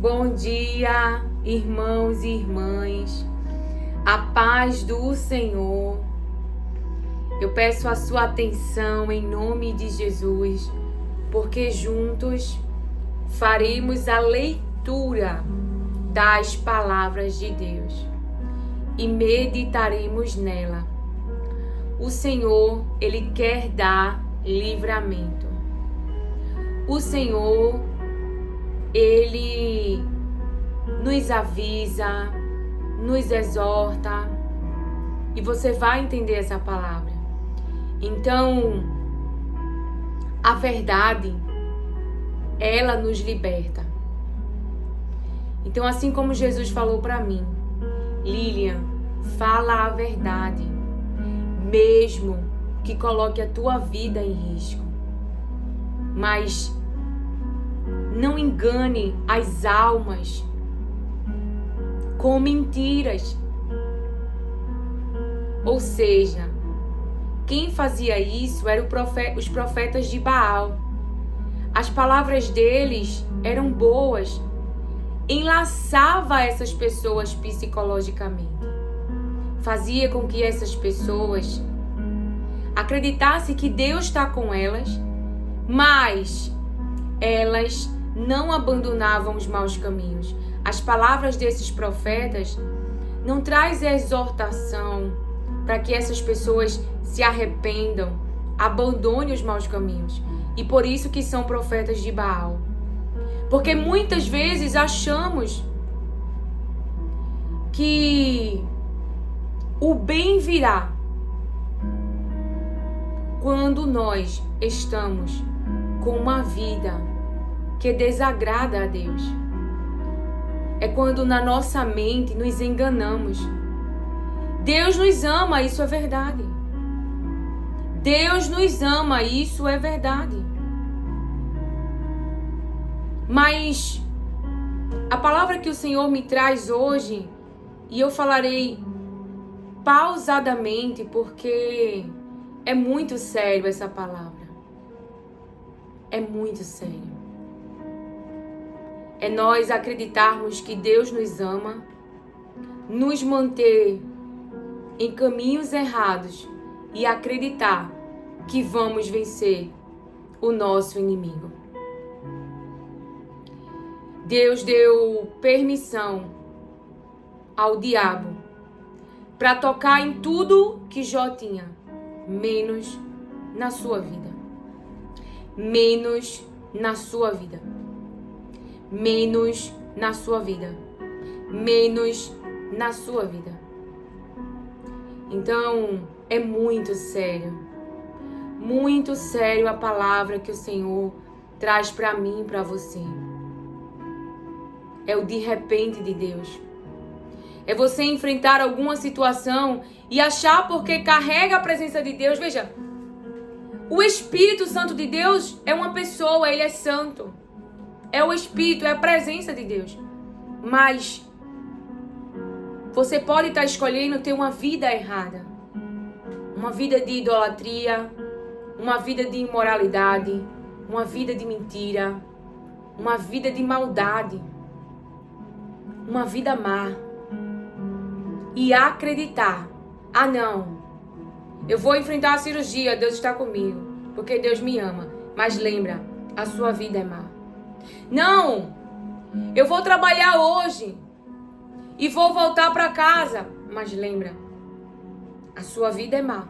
Bom dia, irmãos e irmãs. A paz do Senhor. Eu peço a sua atenção em nome de Jesus, porque juntos faremos a leitura das palavras de Deus e meditaremos nela. O Senhor, Ele quer dar livramento. O Senhor, Ele nos avisa, nos exorta, e você vai entender essa palavra. Então, a verdade, ela nos liberta. Então, assim como Jesus falou para mim, Lilian, fala a verdade, mesmo que coloque a tua vida em risco. Mas não engane as almas com mentiras. Ou seja, quem fazia isso eram os profetas de Baal. As palavras deles eram boas, enlaçava essas pessoas psicologicamente, fazia com que essas pessoas acreditassem que Deus está com elas, mas elas não abandonavam os maus caminhos. As palavras desses profetas não trazem exortação para que essas pessoas se arrependam, abandonem os maus caminhos. E por isso que são profetas de Baal. Porque muitas vezes achamos que o bem virá quando nós estamos com uma vida que desagrada a Deus. É quando na nossa mente nos enganamos. Deus nos ama, isso é verdade. Deus nos ama, isso é verdade. Mas a palavra que o Senhor me traz hoje, e eu falarei pausadamente, porque é muito sério essa palavra. É muito sério. É nós acreditarmos que Deus nos ama, nos manter em caminhos errados e acreditar que vamos vencer o nosso inimigo. Deus deu permissão ao diabo para tocar em tudo que Jó tinha, menos na sua vida. Menos na sua vida. Menos na sua vida. Menos na sua vida. Então, é muito sério a palavra que o Senhor traz para mim e para você. É o de repente de Deus. É você enfrentar alguma situação e achar porque carrega a presença de Deus. Veja, o Espírito Santo de Deus é uma pessoa, ele é santo. É o Espírito, é a presença de Deus. Mas você pode estar escolhendo ter uma vida errada. Uma vida de idolatria, uma vida de imoralidade, uma vida de mentira, uma vida de maldade, uma vida má. E acreditar, não, eu vou enfrentar a cirurgia, Deus está comigo, porque Deus me ama. Mas lembra, a sua vida é má. Não, eu vou trabalhar hoje e vou voltar para casa. Mas lembra, a sua vida é má.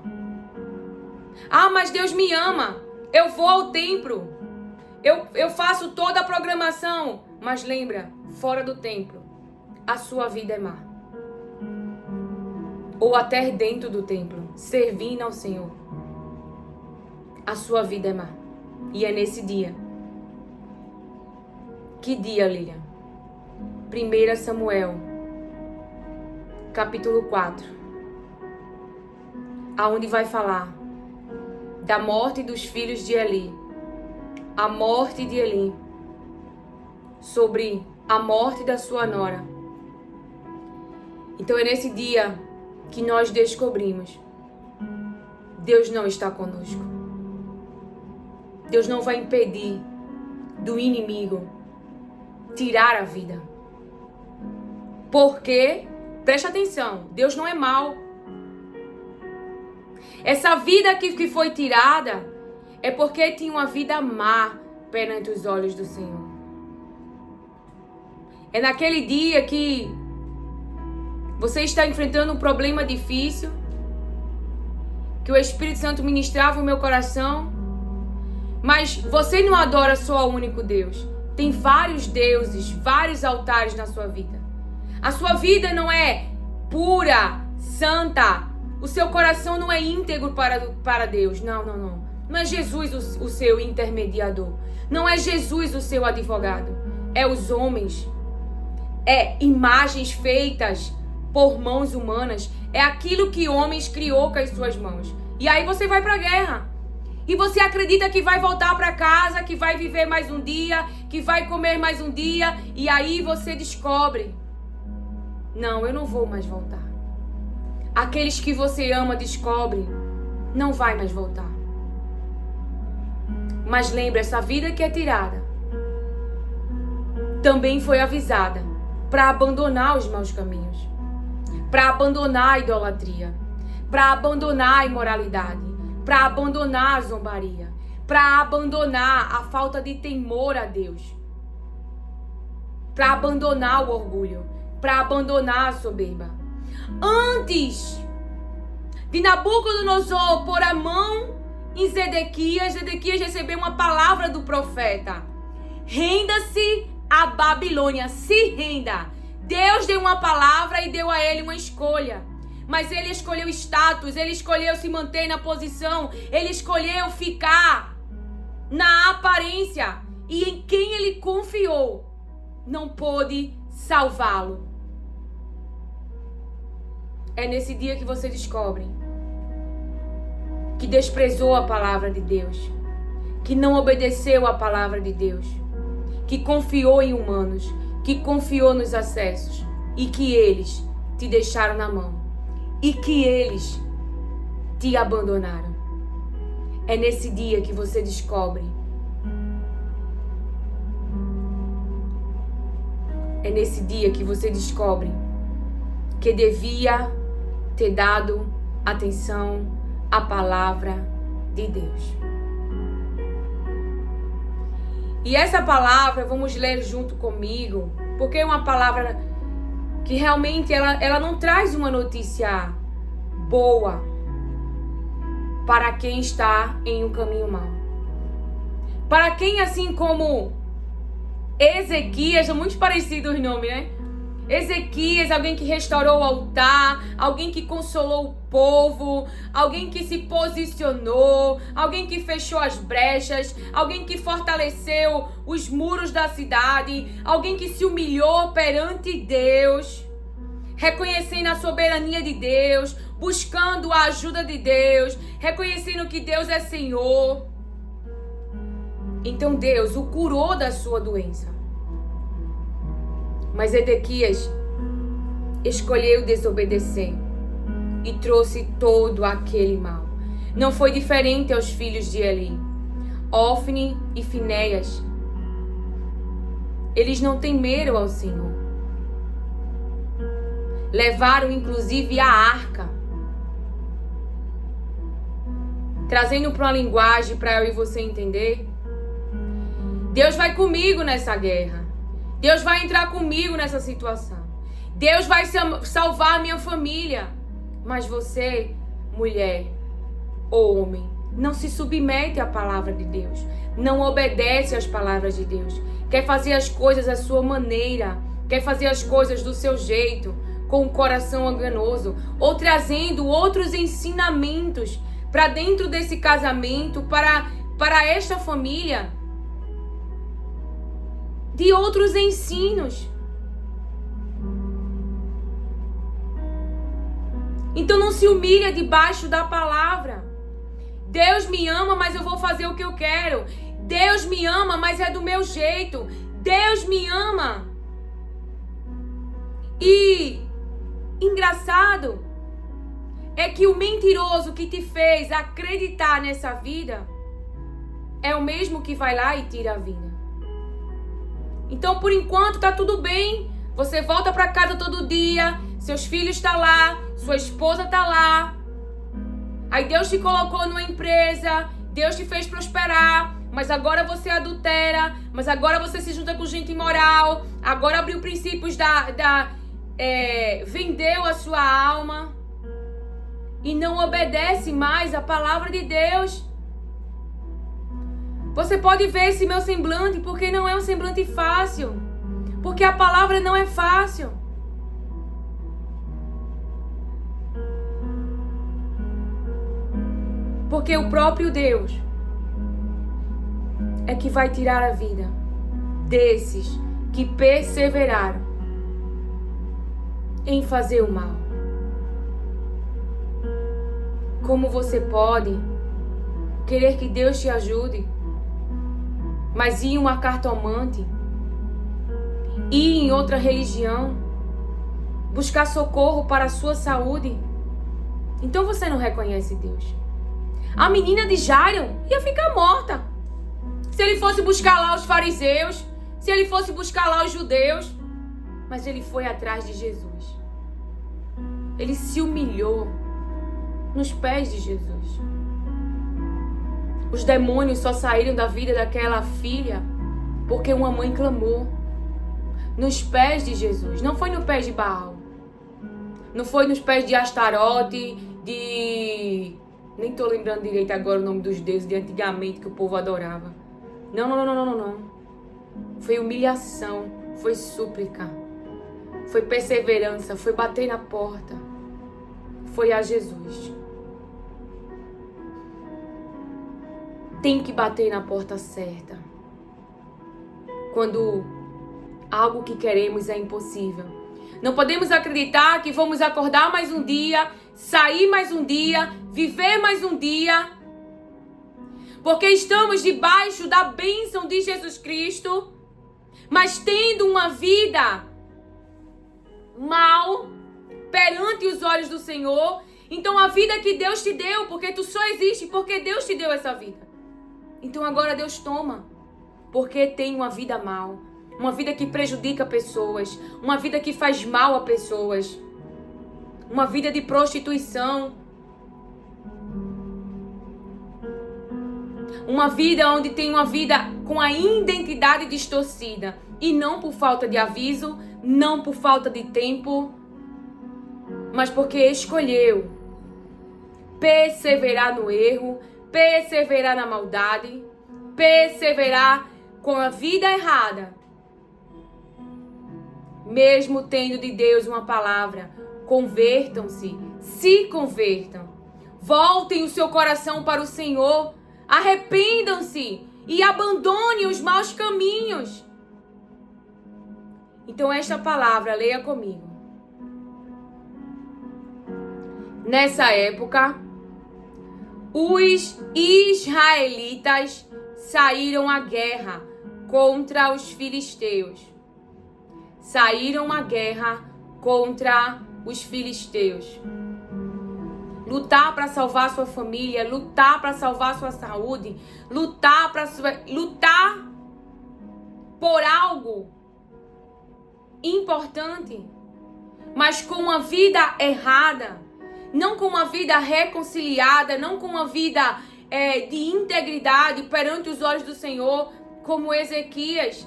Mas Deus me ama. Eu vou ao templo. Eu faço toda a programação. Mas lembra, fora do templo, a sua vida é má. Ou até dentro do templo, servindo ao Senhor, a sua vida é má. E é nesse dia. Que dia, Lilian? 1 Samuel, capítulo 4, aonde vai falar da morte dos filhos de Eli, a morte de Eli, sobre a morte da sua nora. Então é nesse dia que nós descobrimos: Deus não está conosco. Deus não vai impedir do inimigo tirar a vida. Porque, preste atenção, Deus não é mau. Essa vida que foi tirada é porque tinha uma vida má perante os olhos do Senhor. É naquele dia que você está enfrentando um problema difícil, que o Espírito Santo ministrava o meu coração, mas você não adora só o único Deus. Tem vários deuses, vários altares na sua vida. A sua vida não é pura, santa. O seu coração não é íntegro para Deus. Não. Não é Jesus o seu intermediador. Não é Jesus o seu advogado. É os homens. É imagens feitas por mãos humanas. É aquilo que homens criou com as suas mãos. E aí você vai para a guerra. E você acredita que vai voltar para casa, que vai viver mais um dia, que vai comer mais um dia. E aí você descobre: não, eu não vou mais voltar. Aqueles que você ama descobrem: não vai mais voltar. Mas lembra, essa vida que é tirada também foi avisada para abandonar os maus caminhos, para abandonar a idolatria, para abandonar a imoralidade, para abandonar a zombaria, para abandonar a falta de temor a Deus, para abandonar o orgulho, para abandonar a soberba. Antes de Nabucodonosor pôr a mão em Zedequias recebeu uma palavra do profeta: renda-se a Babilônia, se renda. Deus deu uma palavra e deu a ele uma escolha. Mas ele escolheu status, ele escolheu se manter na posição, ele escolheu ficar na aparência. E em quem ele confiou não pôde salvá-lo. É nesse dia que você descobre que desprezou a palavra de Deus, que não obedeceu a palavra de Deus, que confiou em humanos, que confiou nos acessos e que eles te deixaram na mão e que eles te abandonaram. É nesse dia que você descobre. É nesse dia que você descobre que devia ter dado atenção à palavra de Deus. E essa palavra, vamos ler junto comigo, porque é uma palavra que realmente ela não traz uma notícia boa para quem está em um caminho mau. Para quem, assim como Ezequias, são muito parecidos os nomes, né? Ezequias, alguém que restaurou o altar, alguém que consolou o povo, alguém que se posicionou, alguém que fechou as brechas, alguém que fortaleceu os muros da cidade, alguém que se humilhou perante Deus, reconhecendo a soberania de Deus, buscando a ajuda de Deus, reconhecendo que Deus é Senhor. Então Deus o curou da sua doença. Mas Ezequias escolheu desobedecer e trouxe todo aquele mal. Não foi diferente aos filhos de Eli, Ofni e Finéias. Eles não temeram ao Senhor. Levaram inclusive a arca, trazendo para uma linguagem para eu e você entender. Deus vai comigo nessa guerra. Deus vai entrar comigo nessa situação. Deus vai salvar a minha família. Mas você, mulher ou homem, não se submete à palavra de Deus. Não obedece às palavras de Deus. Quer fazer as coisas à sua maneira. Quer fazer as coisas do seu jeito, com o coração enganoso. Ou trazendo outros ensinamentos para dentro desse casamento, para esta família, de outros ensinos. Então não se humilha debaixo da palavra. Deus me ama, mas eu vou fazer o que eu quero. Deus me ama, mas é do meu jeito. Deus me ama. E engraçado é que o mentiroso que te fez acreditar nessa vida é o mesmo que vai lá e tira a vida. Então, por enquanto, tá tudo bem. Você volta para casa todo dia, seus filhos estão lá, sua esposa está lá. Aí Deus te colocou numa empresa, Deus te fez prosperar, mas agora você adultera, mas agora você se junta com gente imoral, agora abriu princípios vendeu a sua alma e não obedece mais a palavra de Deus. Você pode ver esse meu semblante, porque não é um semblante fácil, porque a palavra não é fácil. Porque o próprio Deus é que vai tirar a vida desses que perseveraram em fazer o mal. Como você pode querer que Deus te ajude, mas ir em uma cartomante, ir em outra religião, buscar socorro para a sua saúde? Então você não reconhece Deus. A menina de Jairo ia ficar morta se ele fosse buscar lá os fariseus, se ele fosse buscar lá os judeus. Mas ele foi atrás de Jesus. Ele se humilhou nos pés de Jesus. Os demônios só saíram da vida daquela filha porque uma mãe clamou nos pés de Jesus. Não foi no pé de Baal, não foi nos pés de Astarote, nem tô lembrando direito agora o nome dos deuses de antigamente que o povo adorava. Não. Foi humilhação, foi súplica, foi perseverança, foi bater na porta, foi a Jesus. Tem que bater na porta certa. Quando algo que queremos é impossível. Não podemos acreditar que vamos acordar mais um dia, sair mais um dia, viver mais um dia, porque estamos debaixo da bênção de Jesus Cristo, mas tendo uma vida mal perante os olhos do Senhor. Então a vida que Deus te deu, porque tu só existe porque Deus te deu essa vida. Então agora Deus toma, porque tem uma vida mal, uma vida que prejudica pessoas, uma vida que faz mal a pessoas, uma vida de prostituição, uma vida onde tem uma vida com a identidade distorcida, e não por falta de aviso, não por falta de tempo, mas porque escolheu perseverar no erro, perseverar na maldade, perseverar com a vida errada. Mesmo tendo de Deus uma palavra, convertam-se, se convertam, voltem o seu coração para o Senhor, arrependam-se e abandonem os maus caminhos. Então esta palavra, leia comigo. Nessa época, os israelitas saíram à guerra contra os filisteus. Saíram à guerra contra os filisteus. Lutar para salvar sua família, lutar para salvar sua saúde, lutar por algo importante, mas com uma vida errada, não com uma vida reconciliada, não com uma vida de integridade perante os olhos do Senhor, como Ezequias,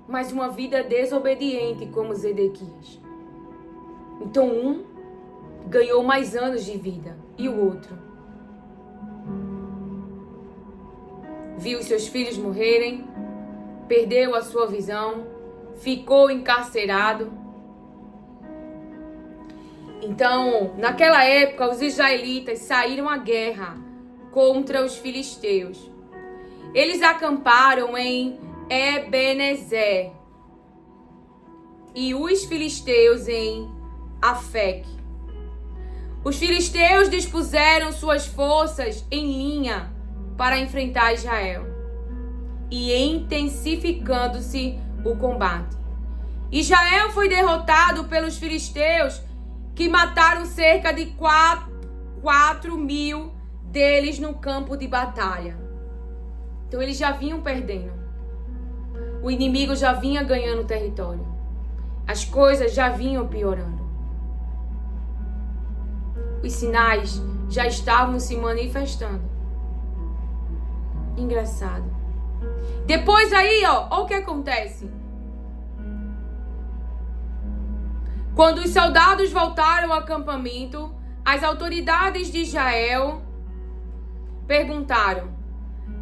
mas uma vida desobediente como Zedequias. Então um ganhou mais anos de vida e o outro viu seus filhos morrerem, perdeu a sua visão, ficou encarcerado. Então, naquela época, os israelitas saíram à guerra contra os filisteus. Eles acamparam em Ebenezer e os filisteus em Afec. Os filisteus dispuseram suas forças em linha para enfrentar Israel, e intensificando-se o combate. Israel foi derrotado pelos filisteus, que mataram cerca de 4.000 deles no campo de batalha. Então eles já vinham perdendo. o inimigo já vinha ganhando território. As coisas já vinham piorando. Os sinais já estavam se manifestando. Engraçado. Depois aí, olha o que acontece. Quando os soldados voltaram ao acampamento, as autoridades de Israel perguntaram: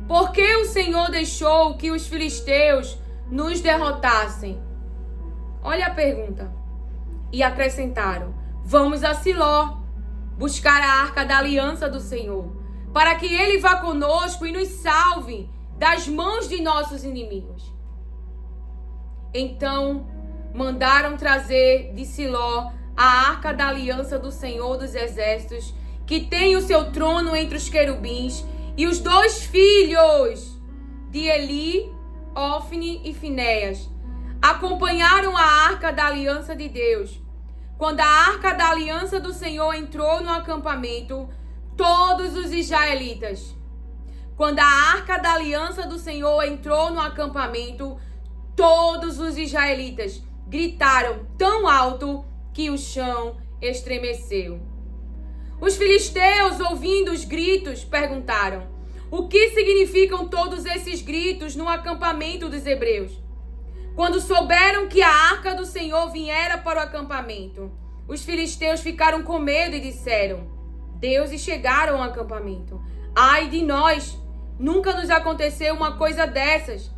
por que o Senhor deixou que os filisteus nos derrotassem? Olha a pergunta. E acrescentaram: vamos a Siló buscar a arca da aliança do Senhor, para que ele vá conosco e nos salve das mãos de nossos inimigos. Então mandaram trazer de Siló a arca da aliança do Senhor dos exércitos, que tem o seu trono entre os querubins, e os 2 filhos de Eli, Ofni e Finéias acompanharam a arca da aliança de Deus. Quando a arca da aliança do Senhor entrou no acampamento, todos os israelitas. Quando a arca da aliança do Senhor entrou no acampamento, todos os israelitas gritaram tão alto que o chão estremeceu. Os filisteus, ouvindo os gritos, perguntaram: o que significam todos esses gritos no acampamento dos hebreus? Quando souberam que a arca do Senhor viera para o acampamento, os filisteus ficaram com medo e disseram: deuses chegaram ao acampamento. Ai de nós! Nunca nos aconteceu uma coisa dessas.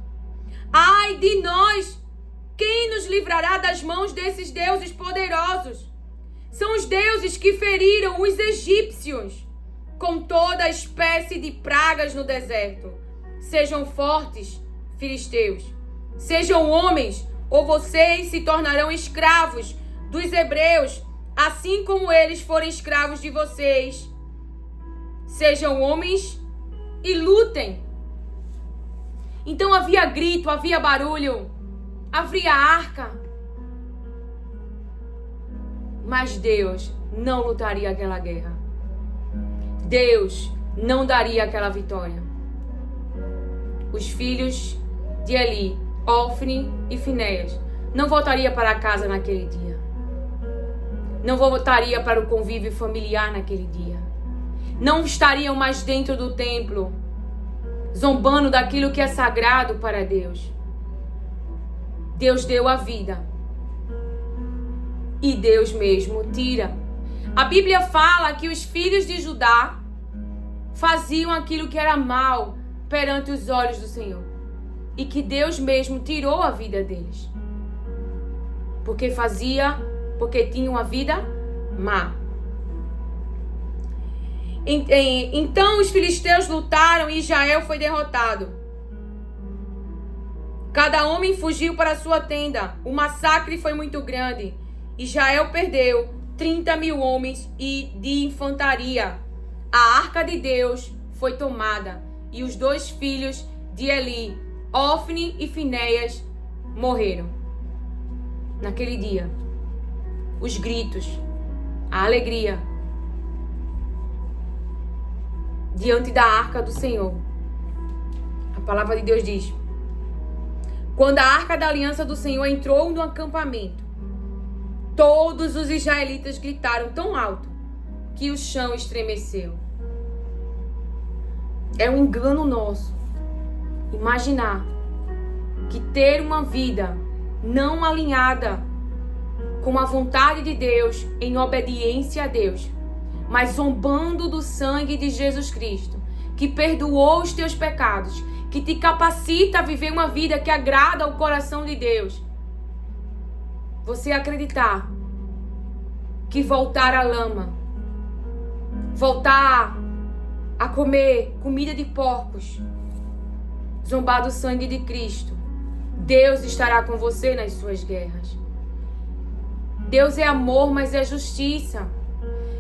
Ai de nós! Quem nos livrará das mãos desses deuses poderosos? São os deuses que feriram os egípcios com toda espécie de pragas no deserto. Sejam fortes, filisteus. Sejam homens, ou vocês se tornarão escravos dos hebreus, assim como eles foram escravos de vocês. Sejam homens e lutem. Então havia grito, havia barulho, havia arca. Mas Deus não lutaria aquela guerra. Deus não daria aquela vitória. Os filhos de Eli, Ofni e Finéias não voltariam para casa naquele dia. Não voltariam para o convívio familiar naquele dia. Não estariam mais dentro do templo, zombando daquilo que é sagrado para Deus. Deus deu a vida. E Deus mesmo tira. A Bíblia fala que os filhos de Judá faziam aquilo que era mal perante os olhos do Senhor. E que Deus mesmo tirou a vida deles. Porque tinham uma vida má. Então os filisteus lutaram e Israel foi derrotado. Cada homem fugiu para sua tenda. O massacre foi muito grande. Israel perdeu 30.000 homens e de infantaria. A arca de Deus foi tomada e os 2 filhos de Eli, Ofni e Finéias, morreram. Naquele dia, os gritos, a alegria diante da arca do Senhor. A palavra de Deus diz: quando a arca da aliança do Senhor entrou no acampamento, todos os israelitas gritaram tão alto que o chão estremeceu. É um engano nosso imaginar que ter uma vida não alinhada com a vontade de Deus, em obediência a Deus, mas zombando do sangue de Jesus Cristo, que perdoou os teus pecados, que te capacita a viver uma vida que agrada ao coração de Deus. Você acreditar que voltar à lama, voltar a comer comida de porcos, zombar do sangue de Cristo, Deus estará com você nas suas guerras. Deus é amor, mas é justiça.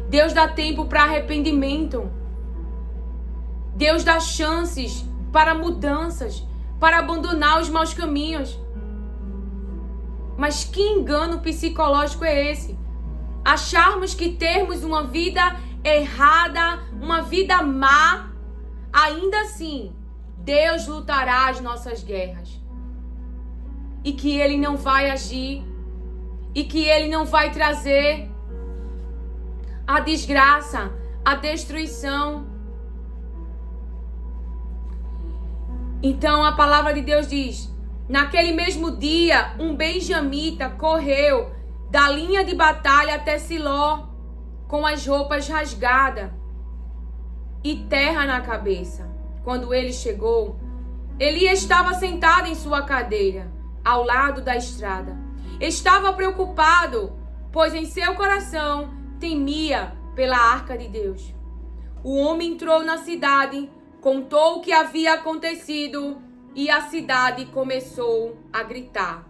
Deus dá tempo para arrependimento. Deus dá chances para mudanças, para abandonar os maus caminhos. Mas que engano psicológico é esse? Acharmos que termos uma vida errada, uma vida má, ainda assim, Deus lutará as nossas guerras. e que Ele não vai agir e que Ele não vai trazer a desgraça, a destruição. Então a palavra de Deus diz: naquele mesmo dia, um benjamita correu da linha de batalha até Siló, com as roupas rasgadas e terra na cabeça. Quando ele chegou, Eli estava sentado em sua cadeira, ao lado da estrada. Estava preocupado, pois em seu coração temia pela arca de Deus. O homem entrou na cidade, contou o que havia acontecido e a cidade começou a gritar.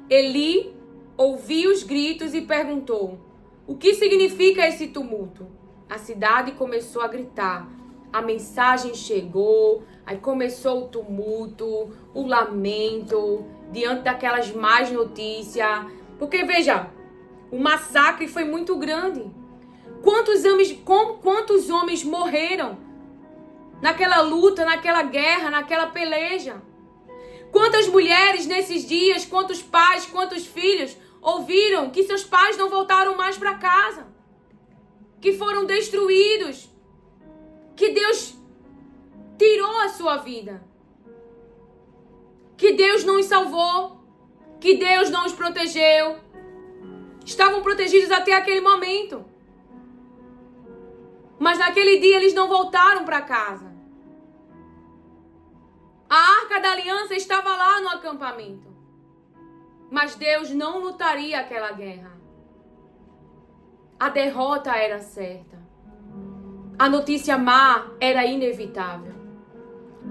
Eli ouviu os gritos e perguntou: o que significa esse tumulto? A cidade começou a gritar. A mensagem chegou, aí começou o tumulto, o lamento, diante daquelas más notícias. Porque veja, o massacre foi muito grande. Quantos homens morreram naquela luta, naquela guerra, naquela peleja? Quantas mulheres nesses dias, quantos pais, quantos filhos ouviram que seus pais não voltaram mais para casa, que foram destruídos, que Deus tirou a sua vida, que Deus não os salvou, que Deus não os protegeu. Estavam protegidos até aquele momento, mas naquele dia eles não voltaram para casa. A arca da aliança estava lá no acampamento, mas Deus não lutaria aquela guerra. A derrota era certa. A notícia má era inevitável.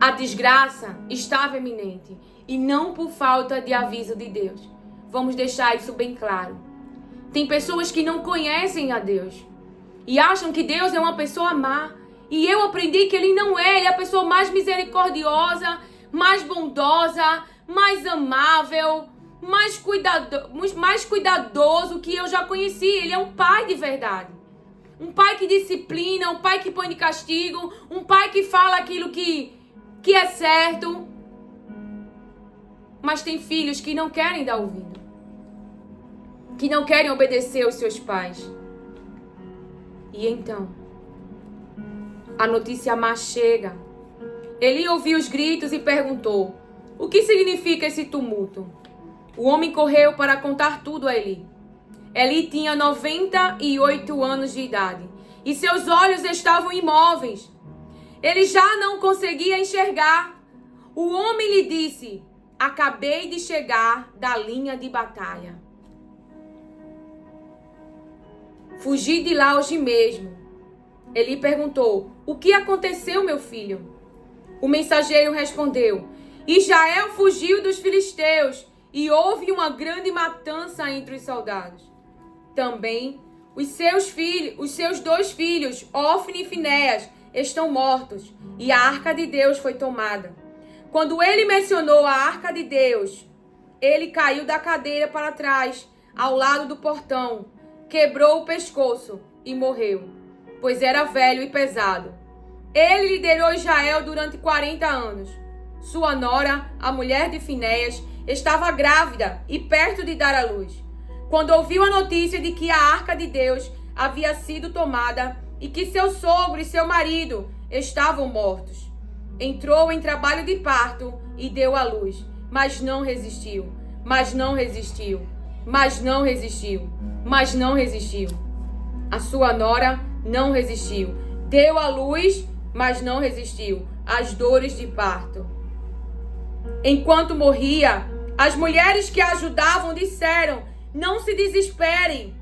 A desgraça estava iminente, e não por falta de aviso de Deus. Vamos deixar isso bem claro. Tem pessoas que não conhecem a Deus e acham que Deus é uma pessoa má. E eu aprendi que Ele não é. Ele é a pessoa mais misericordiosa, mais bondosa, mais amável, mais cuidadoso que eu já conheci. Ele é um pai de verdade. Um pai que disciplina, um pai que põe de castigo, um pai que fala aquilo que é certo. Mas tem filhos que não querem dar ouvido, que não querem obedecer aos seus pais. E então, a notícia má chega. Eli ouviu os gritos e perguntou: o que significa esse tumulto? O homem correu para contar tudo a Eli. Eli tinha 98 anos de idade e seus olhos estavam imóveis. Ele já não conseguia enxergar. O homem lhe disse: acabei de chegar da linha de batalha. Fugi de lá hoje mesmo. Eli perguntou: o que aconteceu, meu filho? O mensageiro respondeu: Israel fugiu dos filisteus e houve uma grande matança entre os soldados. Também os seus 2 filhos, Ofni e Finéias, estão mortos e a arca de Deus foi tomada. Quando ele mencionou a arca de Deus, ele caiu da cadeira para trás, ao lado do portão, quebrou o pescoço e morreu, pois era velho e pesado. Ele liderou Israel durante 40 anos. Sua nora, a mulher de Finéias, estava grávida e perto de dar à luz. Quando ouviu a notícia de que a arca de Deus havia sido tomada e que seu sogro e seu marido estavam mortos, entrou em trabalho de parto e deu à luz, mas não resistiu, A sua nora não resistiu. Deu à luz, mas não resistiu às dores de parto. Enquanto morria, as mulheres que a ajudavam disseram: não se desespere,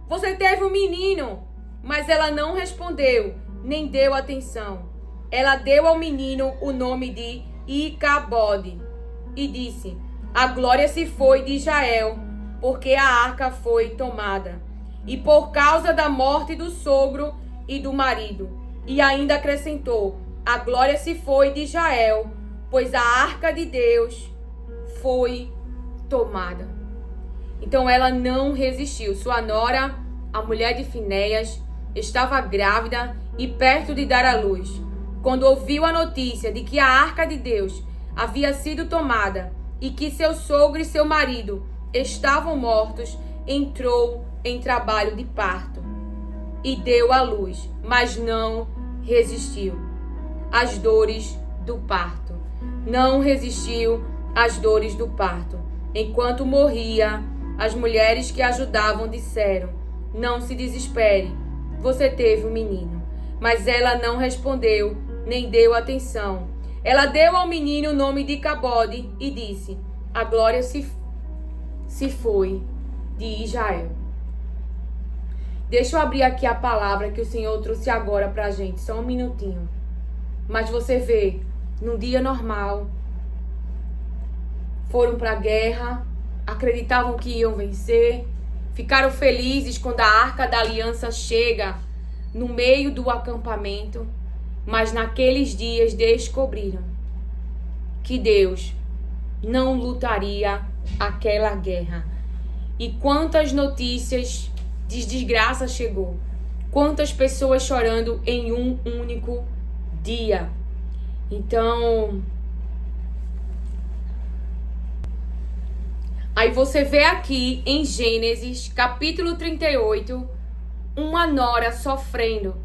você teve um menino. Mas ela não respondeu, nem deu atenção. Ela deu ao menino o nome de Icabode e disse: a glória se foi de Israel, porque a arca foi tomada, e por causa da morte do sogro e do marido. E ainda acrescentou: a glória se foi de Israel, pois a arca de Deus foi tomada. Então ela não resistiu. Sua nora, a mulher de Finéias, estava grávida e perto de dar à luz. Quando ouviu a notícia de que a arca de Deus havia sido tomada, e que seu sogro e seu marido estavam mortos, entrou em trabalho de parto e deu à luz, mas não resistiu às dores do parto. Não resistiu às dores do parto. Enquanto morria, as mulheres que ajudavam disseram: não se desespere, você teve um menino. Mas ela não respondeu, nem deu atenção. Ela deu ao menino o nome de Icabode e disse: a glória se foi de Israel. Deixa eu abrir aqui a palavra que o Senhor trouxe agora pra gente, só um minutinho. Mas você vê, num dia normal, foram pra guerra, acreditavam que iam vencer, ficaram felizes quando a Arca da Aliança chega no meio do acampamento, mas naqueles dias descobriram que Deus não lutaria aquela guerra. E quantas notícias de desgraça chegou, quantas pessoas chorando em um único dia. Então, aí você vê aqui em Gênesis, capítulo 38, uma nora sofrendo.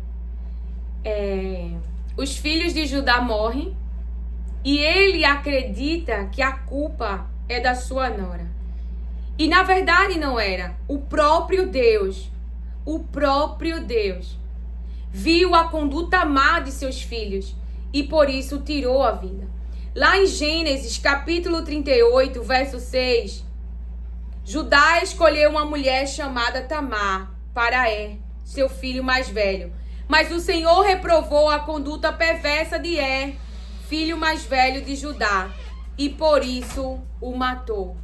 Os filhos de Judá morrem e ele acredita que a culpa é da sua nora. E na verdade não era. O próprio Deus viu a conduta má de seus filhos e por isso tirou a vida. Lá em Gênesis, capítulo 38, verso 6, Judá escolheu uma mulher chamada Tamar para seu filho mais velho. Mas o Senhor reprovou a conduta perversa de filho mais velho de Judá, e por isso o matou.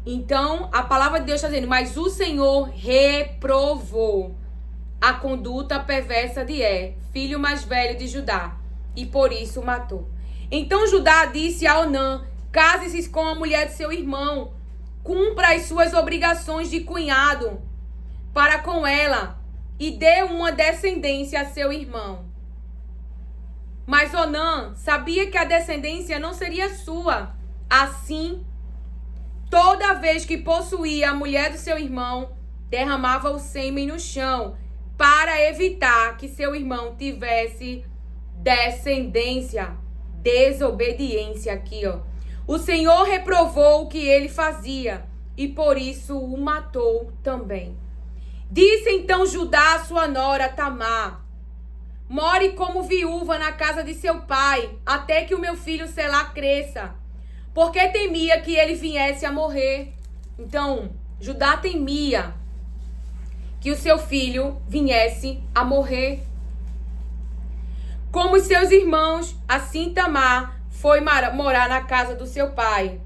Então, a palavra de Deus está dizendo: mas o Senhor reprovou a conduta perversa de filho mais velho de Judá, e por isso o matou. Então Judá disse a Onã: case-se com a mulher de seu irmão, cumpra as suas obrigações de cunhado para com ela, e dê uma descendência a seu irmão. Mas Onã sabia que a descendência não seria sua. Assim, toda vez que possuía a mulher do seu irmão, derramava o sêmen no chão, para evitar que seu irmão tivesse descendência. Desobediência aqui, ó. O Senhor reprovou o que ele fazia, e por isso o matou também. Disse então Judá a sua nora Tamar: more como viúva na casa de seu pai, até que o meu filho Selá cresça, porque temia que ele viesse a morrer. Então, Judá temia que o seu filho viesse a morrer. Como os seus irmãos, assim Tamar foi morar na casa do seu pai.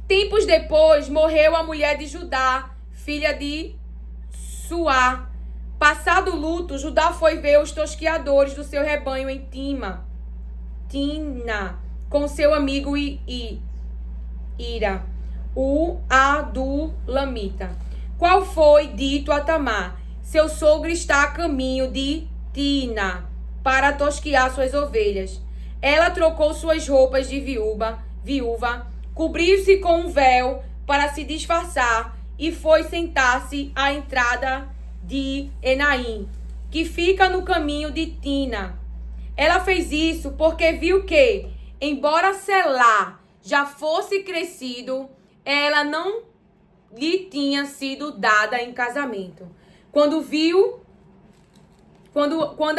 Tempos depois, morreu a mulher de Judá, filha de Suá. Passado o luto, Judá foi ver os tosquiadores do seu rebanho em Timna, com seu amigo Ira, o Adulamita. Qual foi dito a Tamar: seu sogro está a caminho de Timna para tosquiar suas ovelhas. Ela trocou suas roupas de viúva, cobriu-se com um véu para se disfarçar e foi sentar-se à entrada de Enaim, que fica no caminho de Timna. Ela fez isso porque viu que, embora Selá já fosse crescido, ela não lhe tinha sido dada em casamento. Quando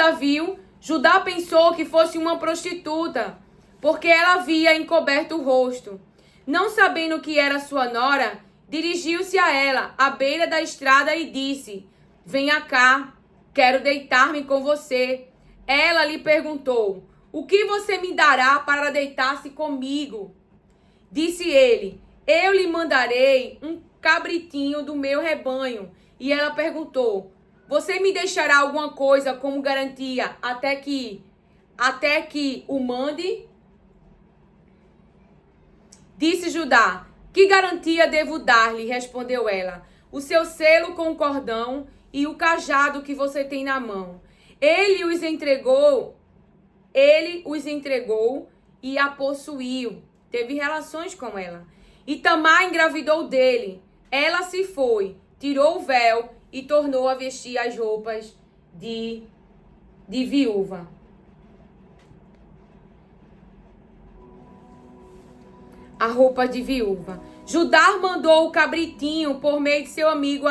a viu, Judá pensou que fosse uma prostituta, porque ela havia encoberto o rosto. Não sabendo que era sua nora, dirigiu-se a ela, à beira da estrada, e disse: venha cá, quero deitar-me com você. Ela lhe perguntou: o que você me dará para deitar-se comigo? Disse ele: eu lhe mandarei um cabritinho do meu rebanho. E ela perguntou: você me deixará alguma coisa como garantia até que o mande? Disse Judá: que garantia devo dar-lhe? Respondeu ela: o seu selo com o cordão e o cajado que você tem na mão. Ele os entregou e a possuiu. Teve relações com ela. E Tamar engravidou dele. Ela se foi, tirou o véu e tornou a vestir as roupas de viúva. A roupa de viúva. Judá mandou o cabritinho por meio de seu amigo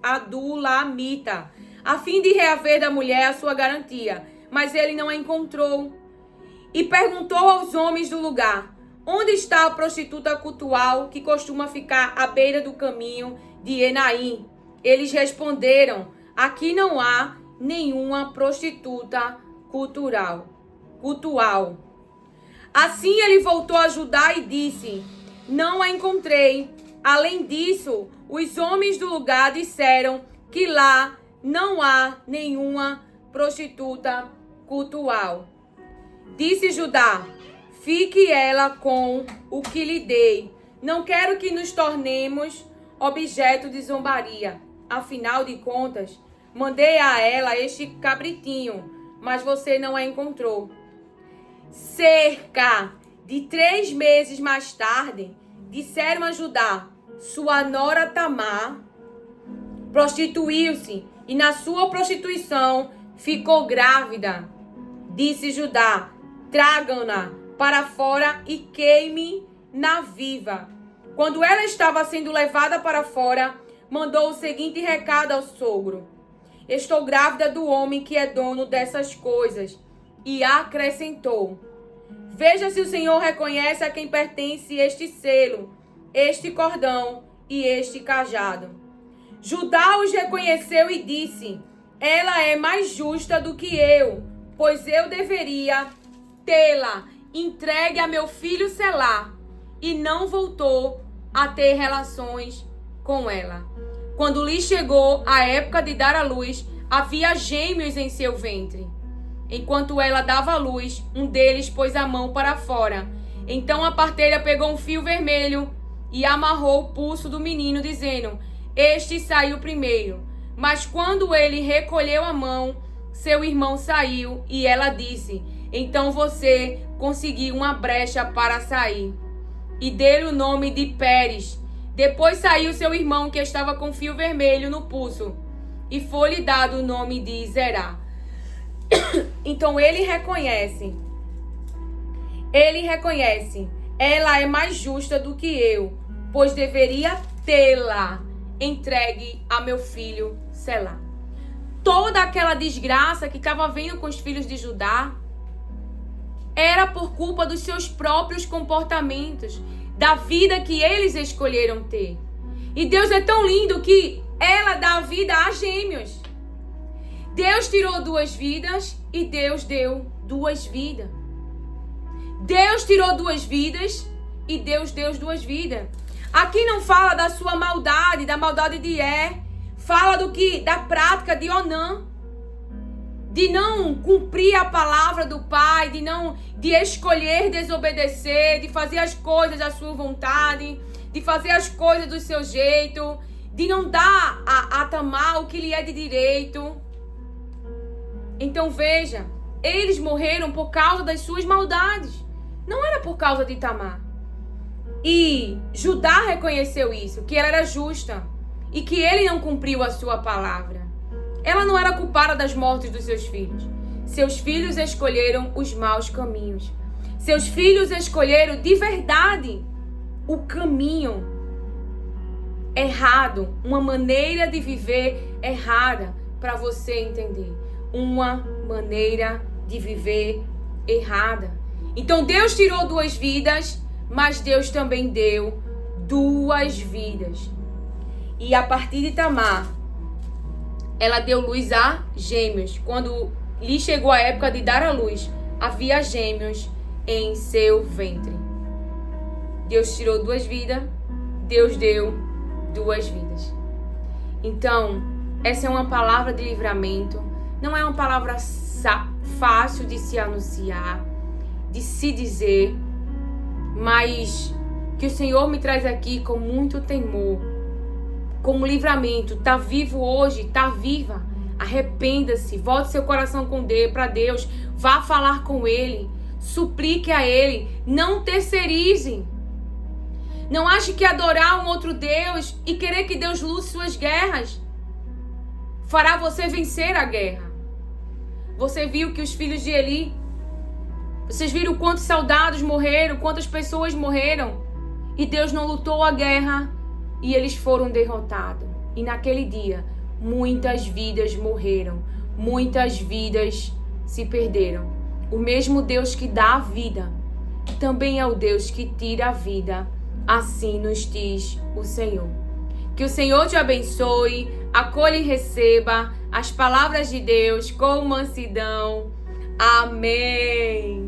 Adulamita, a fim de reaver da mulher a sua garantia. Mas ele não a encontrou. E perguntou aos homens do lugar: onde está a prostituta cultual que costuma ficar à beira do caminho de Enaim? Eles responderam: aqui não há nenhuma prostituta cultual. Assim ele voltou a Judá e disse: não a encontrei. Além disso, os homens do lugar disseram que lá não há nenhuma prostituta cultual. Disse Judá: fique ela com o que lhe dei. Não quero que nos tornemos objeto de zombaria. Afinal de contas, mandei a ela este cabritinho, mas você não a encontrou. Cerca de 3 meses mais tarde, disseram a Judá: sua nora Tamar prostituiu-se e na sua prostituição ficou grávida. Disse Judá: tragam-na para fora e queime-na viva. Quando ela estava sendo levada para fora, mandou o seguinte recado ao sogro: estou grávida do homem que é dono dessas coisas. E acrescentou: veja se o Senhor reconhece a quem pertence este selo, este cordão e este cajado. Judá os reconheceu e disse: ela é mais justa do que eu, pois eu deveria tê-la entregue a meu filho Selá. E não voltou a ter relações com ela. Quando lhe chegou a época de dar à luz, havia gêmeos em seu ventre. Enquanto ela dava à luz, um deles pôs a mão para fora. Então a parteira pegou um fio vermelho e amarrou o pulso do menino, dizendo: este saiu primeiro. Mas quando ele recolheu a mão, seu irmão saiu, e ela disse: então você conseguiu uma brecha para sair. E deu-lhe o nome de Pérez. Depois saiu seu irmão, que estava com fio vermelho no pulso, e foi-lhe dado o nome de Zerá. Então ele reconhece, ela é mais justa do que eu, pois deveria tê-la entregue a meu filho Selá. Toda aquela desgraça que estava vindo com os filhos de Judá era por culpa dos seus próprios comportamentos, da vida que eles escolheram ter. E Deus é tão lindo que ela dá vida a gêmeos. Deus tirou 2 vidas e Deus deu 2 vidas. Deus tirou 2 vidas e Deus deu 2 vidas. Aqui não fala da sua maldade, da maldade de fala da prática de Onã, de não cumprir a palavra do pai, de escolher desobedecer, de fazer as coisas à sua vontade, de fazer as coisas do seu jeito, de não dar a Tamar o que lhe é de direito. Então veja, eles morreram por causa das suas maldades. Não era por causa de Tamar. E Judá reconheceu isso, que ela era justa e que ele não cumpriu a sua palavra. Ela não era culpada das mortes dos seus filhos. Seus filhos escolheram os maus caminhos. Seus filhos escolheram de verdade o caminho errado, uma maneira de viver errada, para você entender. Uma maneira de viver errada. Então Deus tirou 2 vidas, mas Deus também deu 2 vidas. E a partir de Tamar, ela deu luz a gêmeos. Quando lhe chegou a época de dar à luz, havia gêmeos em seu ventre. Deus tirou 2 vidas, Deus deu 2 vidas. Então, essa é uma palavra de livramento. Não é uma palavra fácil de se anunciar, de se dizer, mas que o Senhor me traz aqui com muito temor, como livramento. Está vivo hoje, está viva. Arrependa-se, volte seu coração para Deus, vá falar com Ele. suplique a Ele, não terceirize. Não ache que adorar um outro Deus e querer que Deus lute suas guerras fará você vencer a guerra. Você viu que os filhos de Eli, vocês viram quantos soldados morreram, quantas pessoas morreram, e Deus não lutou a guerra e eles foram derrotados. E naquele dia, muitas vidas morreram, muitas vidas se perderam. O mesmo Deus que dá a vida, também é o Deus que tira a vida. Assim nos diz o Senhor. Que o Senhor te abençoe, acolha e receba as palavras de Deus com mansidão. Amém.